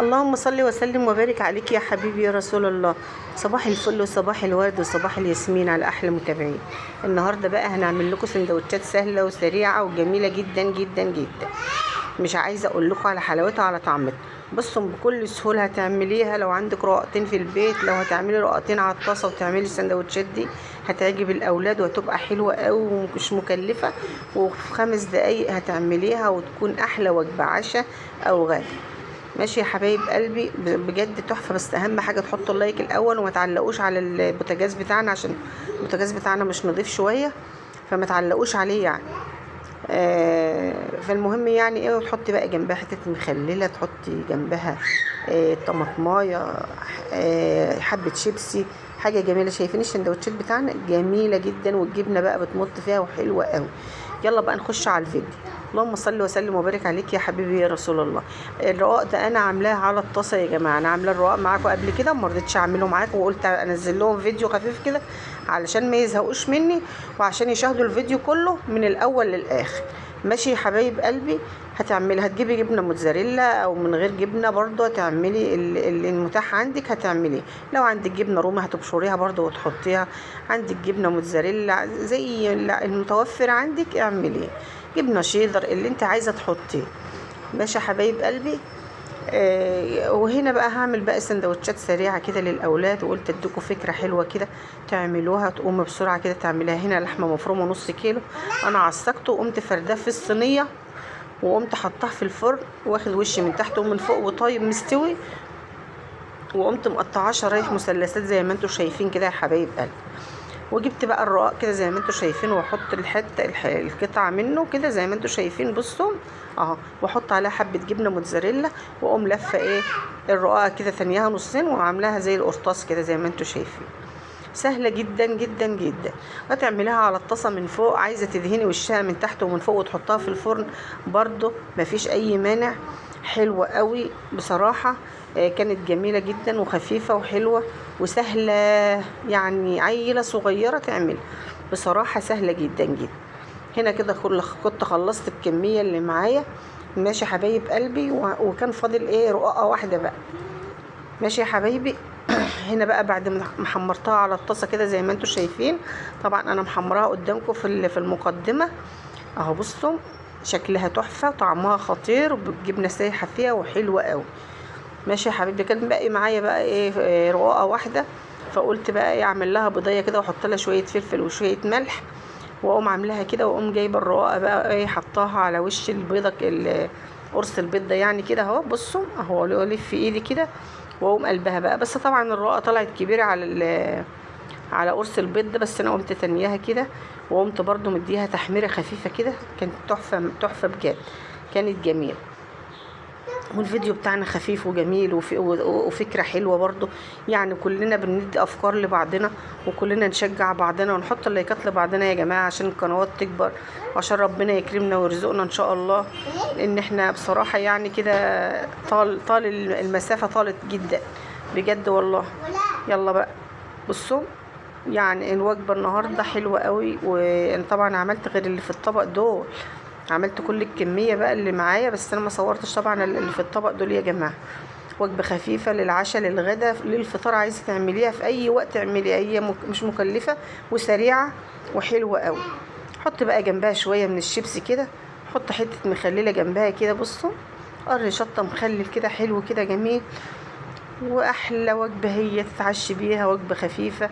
اللهم صل وسلم وبارك عليك يا حبيبي يا رسول الله. صباح الفل وصباح الورد وصباح الياسمين على احلى متابعين. النهارده بقى هنعمل لكم سندوتشات سهله وسريعه وجميله جدا جدا جدا. مش عايزه اقول لكم على حلاوتها على طعمتها. بصوا بكل سهوله هتعمليها. لو عندك رقاقتين في البيت، لو هتعملي رقاقتين على الطاسه وتعملي السندوتشات دي هتعجب الاولاد وهتبقى حلوه قوي ومش مكلفه، وفي 5 دقايق هتعمليها وتكون احلى وجبه عشاء او غدا. ماشي يا حبايب قلبي، بجد تحفه. بس اهم حاجه تحطوا اللايك الاول وما تعلقوش على البوتاجاز بتاعنا، عشان البوتاجاز بتاعنا مش نظيف شويه، فما تعلقوش عليه يعني. فالمهم يعني ايه، وتحطي بقى جنبها حته مخلله، تحطي جنبها طماطمايه، حبه شيبسي، حاجه جميله. شايفين السندوتشات بتاعنا جميله جدا، والجبنه بقى بتمط فيها وحلوه قوي. يلا بقى نخش على الفيديو. اللهم صل وسلم وبارك عليك يا حبيبي يا رسول الله. الرقاق ده انا عاملاه على الطاسه يا جماعه. انا عامله الرقاق معاكم قبل كده، ما رضيتش اعمله معاكم وقلت انزل لهم فيديو خفيف كده علشان ما يزهقوش مني، وعشان يشاهدوا الفيديو كله من الاول للاخر. ماشي يا حبايب قلبي. هتجيبي جبنه موتزاريلا او من غير جبنه برضو، هتعملي اللي المتاح عندك هتعمليه. لو عندك جبنه رومي هتبشريها برضو وتحطيها، عندك جبنه موتزاريلا زي المتوفر عندك اعمليه، جبنه شيدر اللي انت عايزه تحطيه. ماشي يا حبايب قلبي. وهنا بقى هعمل بقى سندوتشات سريعه كده للاولاد، وقلت اديكم فكره حلوه كده تعملوها تقوم بسرعه كده تعملها. هنا لحمه مفرومه نص كيلو انا عصقته وقمت فرداه في الصينيه، وقمت حطاه في الفرن واخد وش من تحت ومن فوق وطايب مستوي، وقمت مقطعاه شرايح مثلثات زي ما انتم شايفين كده يا حبايب قلبي. وجبت بقى الرقاق كده زي ما انتم شايفين، واحط القطعه منه كده زي ما انتم شايفين. بصوا اهو، واحط عليها حبه جبنه موتزاريلا، واقوم لفه الرقاقه كده ثانيها نصين وعاملاها زي القرطاس كده زي ما انتم شايفين. سهله جدا جدا جدا. هتعمليها على الطاسه من فوق، عايزه تدهني وشها من تحت ومن فوق وتحطها في الفرن برضو مفيش اي مانع. حلوه قوي بصراحه. كانت جميله جدا وخفيفه وحلوه وسهله، يعني عيله صغيره تعمل بصراحه سهله جدا جدا. هنا كده كنت خلصت الكميه اللي معايا. ماشي يا حبايب قلبي. وكان فاضل رقاقه واحده بقى. ماشي يا حبايبي. هنا بقى بعد ما حمرتها على الطاسه كده زي ما انتم شايفين، طبعا انا محمراها قدامكم في المقدمه اهو. بصوا شكلها تحفه وطعمها خطير وبالجبنه سايحه فيها وحلوه قوي. ماشي يا حبيبي. كان باقي معايا بقى رقاقه واحده، فقلت بقى اعمل لها بيضيه كده واحط لها شويه فلفل وشويه ملح، واقوم عاملاها كده، واقوم جايبه الرقاقه بقى حطاها على وش البيضه، قرص البيض ده يعني كده اهو. بصوا اهو الف في ايدي كده واقوم قلبها بقى. بس طبعا الرقاقه طلعت كبيره على قرص البيض ده، بس انا قمت تانياها كده وقمت برضو مديها تحميره خفيفه كده. كانت تحفه تحفه بجد، كانت جميله. والفيديو بتاعنا خفيف وجميل وفكرة حلوة برضو. يعني كلنا بندي أفكار لبعضنا، وكلنا نشجع بعضنا ونحط اللايكات لبعضنا يا جماعة، عشان القنوات تكبر وعشان ربنا يكرمنا ويرزقنا إن شاء الله. لأن احنا بصراحة يعني كده طال المسافة طالت جدا بجد والله. يلا بقى بصوا، يعني الوجبة النهاردة حلوة قوي. وانا طبعا عملت غير اللي في الطبق دول، عملت كل الكمية بقى اللي معايا، بس انا ما صورتش طبعا اللي في الطبق دول يا جماعة. وجبة خفيفة للعشاء للغدا للفطار، عايزة تعمليها في اي وقت اعمليها، هي مش مكلفة وسريعة وحلوة قوي. حط بقى جنبها شوية من الشيبسي كده، حط حتة مخللة جنبها كده. بصوا قرن شطة مخلل كده حلو كده جميل، واحلى وجبة هي تتعشي بيها، وجبة خفيفة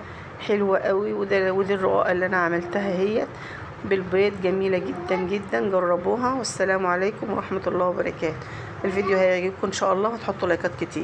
حلوة قوي. ودي الرقاقة اللي انا عملتها هي بالبيض، جميلة جدا جدا. جربوها والسلام عليكم ورحمة الله وبركاته. الفيديو هيعجبكم ان شاء الله، وتحطوا لايكات كتير.